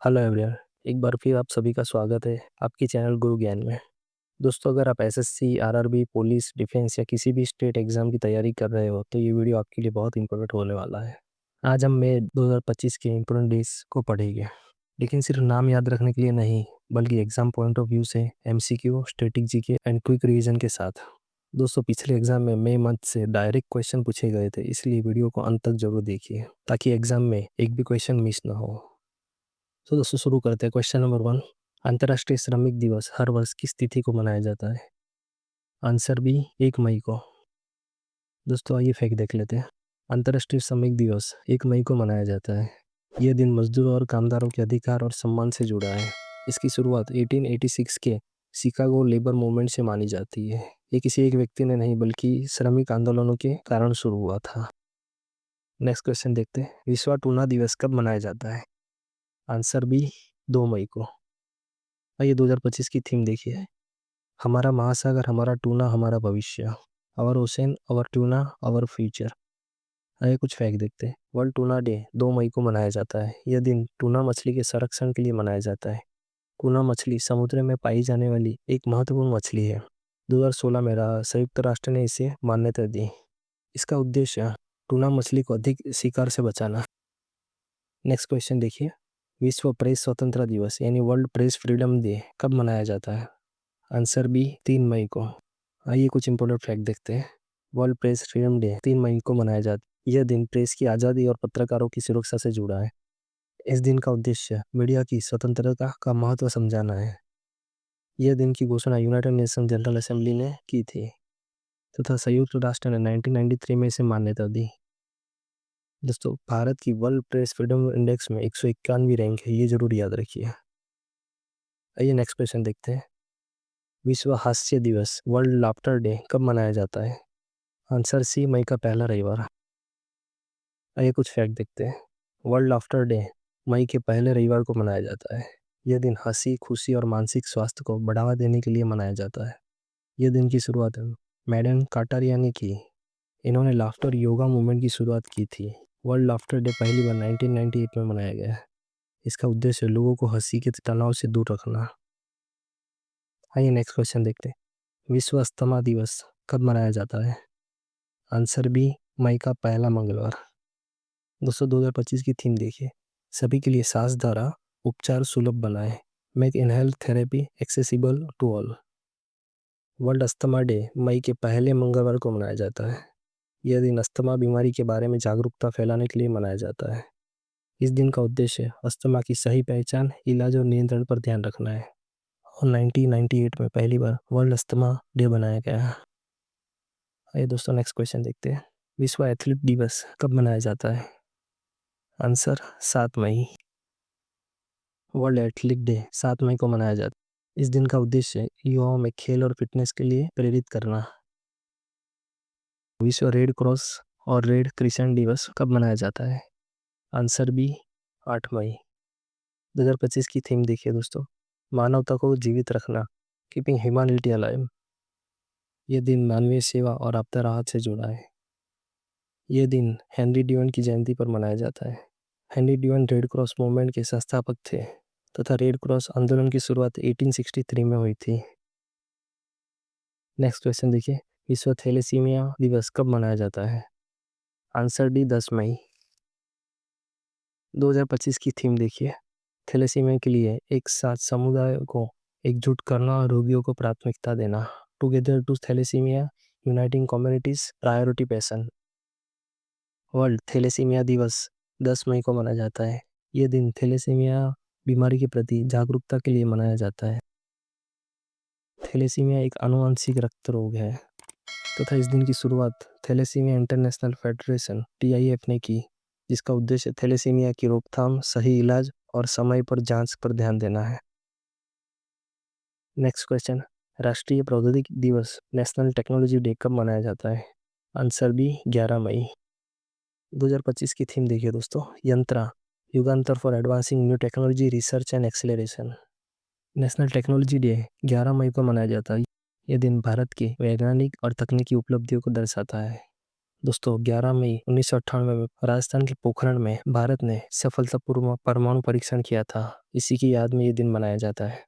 Hello everyone. एक बार फिर आप सभी का स्वागत है आपकी चैनल गुरु ज्ञान में। दोस्तों, अगर आप एसएससी, आरआरबी, पुलिस, डिफेंस या किसी भी स्टेट एग्जाम की तैयारी कर रहे हो तो ये वीडियो आपके लिए बहुत इंपॉर्टेंट होने वाला है। आज हम मई 2025 के इंपॉर्टेंट डेज को पढ़ेंगे, लेकिन सिर्फ नाम याद रखने के लिए नहीं, बल्कि एग्जाम पॉइंट ऑफ व्यू से MCQ, static GK and quick revision के साथ। दोस्तों, पिछले एग्जाम में मई मंथ से डायरेक्ट क्वेश्चन पूछे गए थे, इसलिए वीडियो को अंत तक जरूर देखिए ताकि एग्जाम में एक भी क्वेश्चन मिस ना हो। तो दोस्तों, शुरू करते हैं। क्वेश्चन नंबर 1, अंतर्राष्ट्रीय श्रमिक दिवस हर वर्ष किस तिथि को मनाया जाता है? आंसर बी, 1 मई को। दोस्तों, आइए फैक्ट देख लेते हैं। अंतर्राष्ट्रीय श्रमिक दिवस 1 मई को मनाया जाता है। यह दिन मजदूरों और कामदारों के अधिकार और सम्मान से जुड़ा है। इसकी शुरुआत 1886 के शिकागो लेबर मूवमेंट से मानी जाती है। ये किसी एक व्यक्ति ने नहीं, बल्कि श्रमिक आंदोलनों के कारण शुरू हुआ था। नेक्स्ट क्वेश्चन देखते हैं। विश्व टूना दिवस कब मनाया जाता है? आंसर बी, 2 मई को। आइए 2025 की थीम देखिए। हमारा महासागर, हमारा टूना, हमारा भविष्य। Our ocean, our tuna, our future. आइए कुछ फैक्ट देखते हैं। वर्ल्ड टूना डे 2 मई को मनाया जाता है। यह दिन टूना मछली के संरक्षण के लिए मनाया जाता है। टूना मछली समुद्र में पाई जाने वाली एक महत्वपूर्ण मछली है। 2016 में संयुक्त राष्ट्र ने इसे मान्यता दी। इसका उद्देश्य टूना मछली को अधिक शिकार से बचाना। नेक्स्ट क्वेश्चन देखिए। विश्व प्रेस स्वतंत्रता दिवस यानी वर्ल्ड प्रेस फ्रीडम डे कब मनाया जाता है? आंसर बी, 3 मई को। आइए कुछ इंपॉर्टेंट फैक्ट देखते हैं। वर्ल्ड प्रेस फ्रीडम डे 3 मई को मनाया जाता है। यह दिन प्रेस की आज़ादी और पत्रकारों की सुरक्षा से जुड़ा है। इस दिन का उद्देश्य मीडिया की स्वतंत्रता का महत्व समझाना है। यह दिन की घोषणा यूनाइटेड नेशन जनरल असेंबली ने की थी तथा संयुक्त राष्ट्र ने 1993 में इसे मान्यता दी। दोस्तों, भारत की वर्ल्ड प्रेस फ्रीडम इंडेक्स में 191वीं रैंक है, ये जरूर याद रखिए। आइए नेक्स्ट क्वेश्चन देखते हैं। विश्व हास्य दिवस वर्ल्ड लाफ्टर डे कब मनाया जाता है? आंसर सी, मई का पहला रविवार। आइए कुछ फैक्ट देखते हैं। वर्ल्ड लाफ्टर डे मई के पहले रविवार को मनाया जाता है। यह दिन हंसी, खुशी और मानसिक स्वास्थ्य को बढ़ावा देने के लिए मनाया जाता है। यह दिन की शुरुआत मैडम काटारिया ने की। इन्होंने लाफ्टर योगा मूवमेंट की शुरुआत की थी। वर्ल्ड लाफ्टर डे पहली बार 1998 में मनाया गया है। इसका उद्देश्य लोगों को हंसी के तनाव से दूर रखना। आइए नेक्स्ट क्वेश्चन देखते हैं। विश्व अस्थमा दिवस कब मनाया जाता है? आंसर बी, मई का पहला मंगलवार। दोस्तों, 2025 की थीम देखिए। सभी के लिए सांस द्वारा उपचार सुलभ बनाएं। Make inhale therapy accessible to all. World asthma day मई के पहले मंगलवार को मनाया जाता है। यह दिन अस्थमा बीमारी के बारे में जागरूकता फैलाने के लिए मनाया जाता है। इस दिन का उद्देश्य अस्थमा की सही पहचान, इलाज और नियंत्रण पर ध्यान रखना है। और 1998 में पहली बार वर्ल्ड अस्थमा डे बनाया गया। आइए दोस्तों, नेक्स्ट क्वेश्चन देखते हैं। विश्व एथलीट दिवस कब मनाया जाता है? आंसर 7 मई। वर्ल्ड एथलीट डे 7 मई को मनाया जाता है। इस दिन का उद्देश्य युवाओं में खेल और फिटनेस के लिए प्रेरित करना। विश्व रेड क्रॉस और रेड क्रिसेंट दिवस कब मनाया जाता है? आंसर बी, 8 मई। 2025 की थीम देखिए दोस्तों। मानवता को जीवित रखना, कीपिंग ह्यूमैनिटी अलाइव। यह दिन मानवीय सेवा और आपदा राहत से जुड़ा है। यह दिन हेनरी ड्यून की जयंती पर मनाया जाता है। Henry dune red cross movement के संस्थापक थे तथा रेड क्रॉस आंदोलन की शुरुआत 1863 में हुई थी। नेक्स्ट क्वेश्चन देखिए। विश्व थैलेसीमिया दिवस कब मनाया जाता है? आंसर डी, 10 मई। 2025 की थीम देखिए। थैलेसीमिया के लिए एक साथ समुदाय को एकजुट करना और रोगियों को प्राथमिकता देना। Together to thalassemia, uniting communities, priority passion. World thalassemia दिवस 10 मई को मनाया जाता है। यह दिन थैलेसीमिया बीमारी के प्रति जागरूकता के लिए मनाया जाता है। थैलेसीमिया एक आनुवंशिक रक्त रोग है तथा इस दिन की शुरुआत थैलेसीमिया इंटरनेशनल फेडरेशन (TIF) ने की, जिसका उद्देश्य थैलेसीमिया की रोकथाम, सही इलाज और समय पर जांच पर ध्यान देना है। Next question. राष्ट्रीय प्रौद्योगिकी दिवस नेशनल टेक्नोलॉजी डे कब मनाया जाता है? आंसर बी, 11 मई। 2025 की थीम देखिए दोस्तों। Yantra, Yugantar for advancing new technology research and acceleration. National technology day 11 मई को मनाया जाता है। यह दिन भारत की वैज्ञानिक और तकनीकी उपलब्धियों को दर्शाता है। दोस्तों 11 मई 1998 में राजस्थान के पोखरण में भारत ने सफलतापूर्वक परमाणु परीक्षण किया था। इसी की याद में ये दिन मनाया जाता है।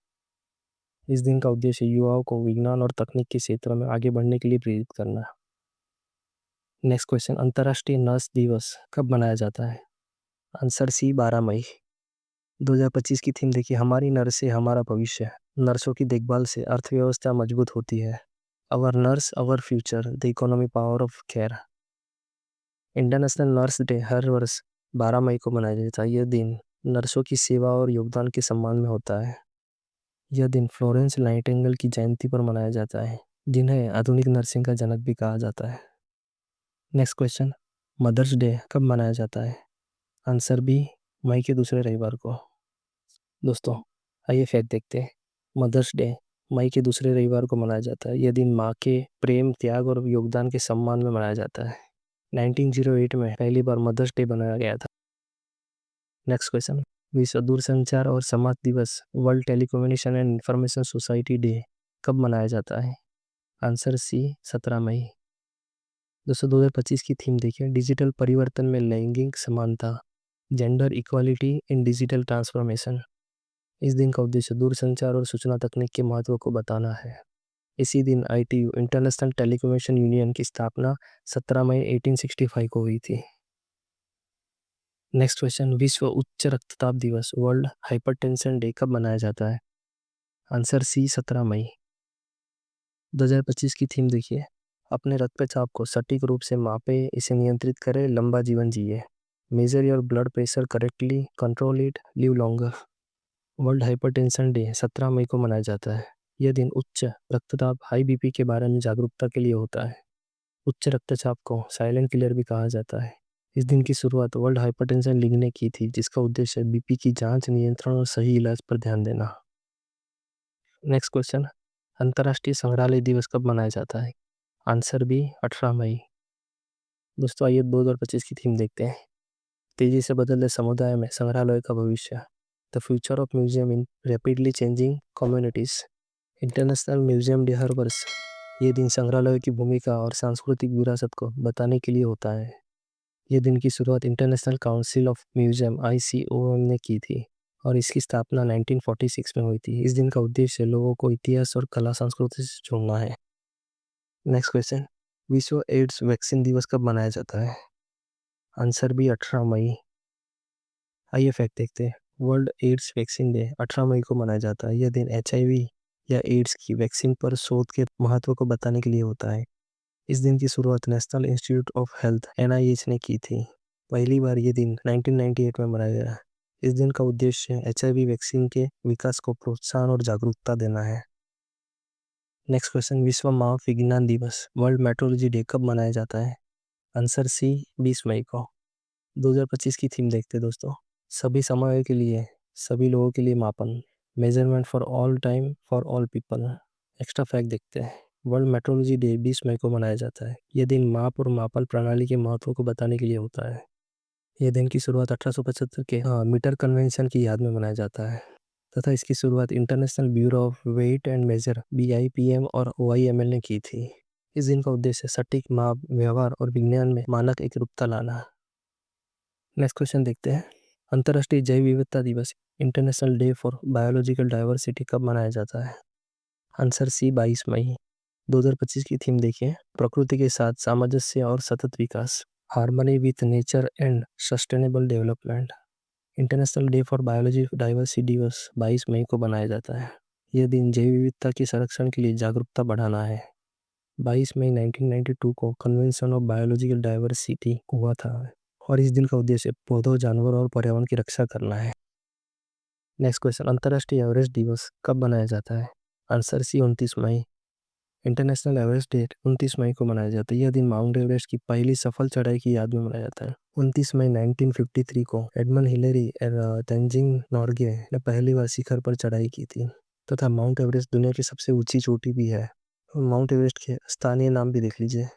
इस दिन का उद्देश्य युवाओं को विज्ञान और तकनीक के क्षेत्र में आगे बढ़ने के लिए प्रेरित करना। नेक्स्ट क्वेश्चन, अंतर्राष्ट्रीय नर्स दिवस कब मनाया जाता है? आंसर सी 12 मई। 2025 की थीम देखिए, हमारी नर्स से हमारा भविष्य। नर्सों की देखभाल से अर्थव्यवस्था मजबूत होती है। Our nurse our future, the economy power of care. International nurse day हर वर्ष 12 मई को मनाया जाता है। यह दिन नर्सों की सेवा और योगदान के सम्मान में होता है। यह दिन फ्लोरेंस नाइटिंगेल की जयंती पर मनाया जाता है, जिन्हें आधुनिक नर्सिंग का जनक भी कहा जाता है। नेक्स्ट क्वेश्चन, मदर्स डे कब मनाया जाता है? आंसर बी, मई के दूसरे रविवार को। दोस्तों आइए फैक्ट देखते हैं। मदर्स डे मई के दूसरे रविवार को मनाया जाता है। यह दिन माँ के प्रेम, त्याग और योगदान के सम्मान में मनाया जाता है। 1908 में पहली बार मदर्स डे बनाया गया था। नेक्स्ट क्वेश्चन, विश्व दूरसंचार और समाज दिवस, world telecommunication and information society day कब मनाया जाता है? आंसर सी 17 मई। दोस्तों 2025 की थीम देखिए, डिजिटल परिवर्तन में लैंगिक समानता, gender equality in digital transformation. इस दिन का उद्देश्य दूरसंचार और सूचना तकनीक के महत्व को बताना है। इसी दिन ITU इंटरनेशनल टेलीकम्युनिकेशन यूनियन की स्थापना 17 मई 1865 को हुई थी। नेक्स्ट क्वेश्चन, विश्व उच्च रक्तचाप दिवस, वर्ल्ड हाइपरटेंशन डे कब मनाया जाता है? आंसर सी 17 मई। 2025 की थीम देखिए, अपने रक्तचाप को सटीक रूप से मापे, इसे नियंत्रित करें, लंबा जीवन जिए। Major your blood pressure correctly, control it, live longer. World hypertension day 17 मई को मनाया जाता है। यह दिन उच्च रक्तचाप, हाई BP के बारे में जागरूकता के लिए होता है। उच्च रक्तचाप को साइलेंट किलर भी कहा जाता है। इस दिन की शुरुआत वर्ल्ड हाइपरटेंशन लीग ने की थी, जिसका उद्देश्य BP की जांच, नियंत्रण और सही इलाज पर ध्यान देना। नेक्स्ट क्वेश्चन, अंतर्राष्ट्रीय संग्रहालय दिवस कब मनाया जाता है? आंसर बी 18 मई। दोस्तों आइए 2025 की थीम देखते हैं। तेजी से बदलते समुदाय में संग्रहालय का भविष्य, the future of museum in rapidly changing communities. International museum day हर वर्ष ये दिन संग्रहालय की भूमिका और सांस्कृतिक विरासत को बताने के लिए होता है। ये दिन की शुरुआत international council of museum ICOM ने की थी और इसकी स्थापना 1946 में हुई थी। इस दिन का उद्देश्य लोगों को इतिहास और कला संस्कृति से जोड़ना है। नेक्स्ट क्वेश्चन, विश्व एड्स वैक्सीन दिवस कब मनाया जाता है? आंसर भी 18 मई। आइए फैक्ट देखते हैं। वर्ल्ड एड्स वैक्सीन डे 18 मई को मनाया जाता है। यह दिन HIV या एड्स की वैक्सीन पर शोध के महत्व को बताने के लिए होता है। इस दिन की शुरुआत national institute of health NIH ने की थी। पहली बार ये दिन 1998 में मनाया गया। इस दिन का उद्देश्य HIV वैक्सीन के विकास को प्रोत्साहन और जागरूकता देना है। नेक्स्ट क्वेश्चन, विश्व मानव विज्ञान दिवस, वर्ल्ड मेट्रोलॉजी डे कब मनाया जाता है? आंसर सी 20 मई को। 2025 की थीम देखते हैं दोस्तों, सभी समयों के लिए, सभी लोगों के लिए मापन, measurement for all time for all people. Extra fact देखते हैं। वर्ल्ड मेट्रोलॉजी डे 20 मई को मनाया जाता है। यह दिन माप और मापन प्रणाली के महत्व को बताने के लिए होता है। यह दिन की शुरुआत 1875 के मीटर कन्वेंशन की याद में मनाया जाता है तथा इसकी शुरुआत international bureau of weight and measure BIPM और OIML ने की थी। इस दिन का उद्देश्य सटीक माप, व्यवहार और विज्ञान में मानक एकरूपता लाना। नेक्स्ट क्वेश्चन देखते हैं। अंतर्राष्ट्रीय जैव विविधता दिवस, international day for biological diversity कब मनाया जाता है? आंसर सी 22 मई। 2025 की थीम देखिए, प्रकृति के साथ सामंजस्य और सतत विकास, harmony with nature and sustainable development. International day for biology diversity दिवस 22 मई को मनाया जाता है। यह दिन जैव विविधता के संरक्षण के लिए जागरूकता बढ़ाना है। 22 मई 1992 को कन्वेंशन ऑफ बायोलॉजिकल डाइवर्सिटी हुआ था और इस दिन का उद्देश्य पौधों, जानवरों और पर्यावरण की रक्षा करना है। नेक्स्ट क्वेश्चन, अंतर्राष्ट्रीय एवरेस्ट दिवस कब मनाया जाता है? आंसर सी 29 मई। इंटरनेशनल एवरेस्ट डे 29 मई को मनाया जाता है। यह दिन माउंट एवरेस्ट की पहली सफल चढ़ाई की याद में मनाया जाता है। 29 मई 1953 को एडमंड हिलेरी और तेंजिंग नोर्गे ने पहली बार शिखर पर चढ़ाई की थी तथा माउंट एवरेस्ट दुनिया की सबसे ऊंची चोटी भी है। माउंट एवरेस्ट के स्थानीय नाम भी देख लीजिए।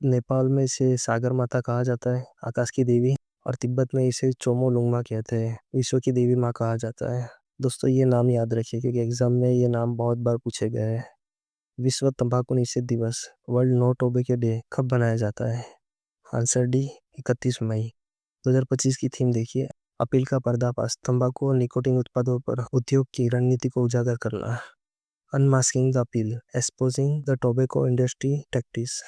नेपाल में इसे सागर माता कहा जाता है, आकाश की देवी, और तिब्बत में इसे चोमो लुंगमा कहते हैं, विश्व की देवी माँ कहा जाता है। दोस्तों ये नाम याद रखिए क्योंकि एग्जाम में ये नाम बहुत बार पूछे गए हैं। विश्व तंबाकू निषेध दिवस, वर्ल्ड नो टोबैको डे कब मनाया जाता है? आंसर डी 31 मई। 2025 की थीम देखिए, अपील का पर्दाफाश, तंबाकू और निकोटिन उत्पादों पर उद्योग की रणनीति को उजागर करना। Unmasking the appeal, exposing the tobacco industry tactics.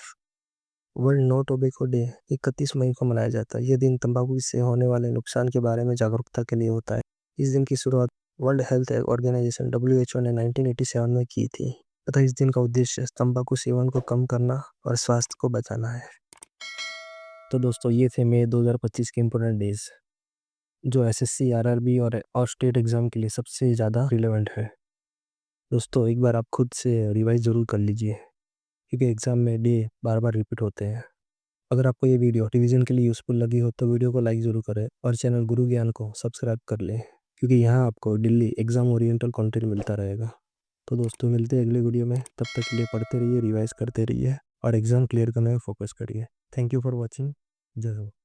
World no tobacco day 31 मई को मनाया जाता है। यह दिन तंबाकू से होने वाले नुकसान के बारे में जागरूकता के लिए होता है। इस दिन की शुरुआत वर्ल्ड हेल्थ ऑर्गेनाइजेशन WHO ने 1987 में की थी तथा इस दिन का उद्देश्य तंबाकू सेवन को कम करना और स्वास्थ्य को बचाना है। तो दोस्तों ये थे मई 2025 के इम्पोर्टेंट डेज जो SSC, RRB और स्टेट एग्जाम के लिए सबसे ज़्यादा रिलेवेंट है। दोस्तों एक बार आप खुद से रिवाइज ज़रूर कर लीजिए क्योंकि एग्ज़ाम में डे बार बार रिपीट होते हैं। अगर आपको ये वीडियो रिवीजन के लिए यूज़फुल लगी हो तो वीडियो को लाइक ज़रूर करें और चैनल गुरु ज्ञान को सब्सक्राइब कर लें क्योंकि यहाँ आपको डेली एग्ज़ाम ओरिएंटल कंटेंट मिलता रहेगा। तो दोस्तों मिलते हैं अगले वीडियो में, तब तक के लिए पढ़ते रहिए, रिवाइज करते रहिए और एग्ज़ाम क्लियर करने में फोकस करिए। Thank you for watching. जय हो।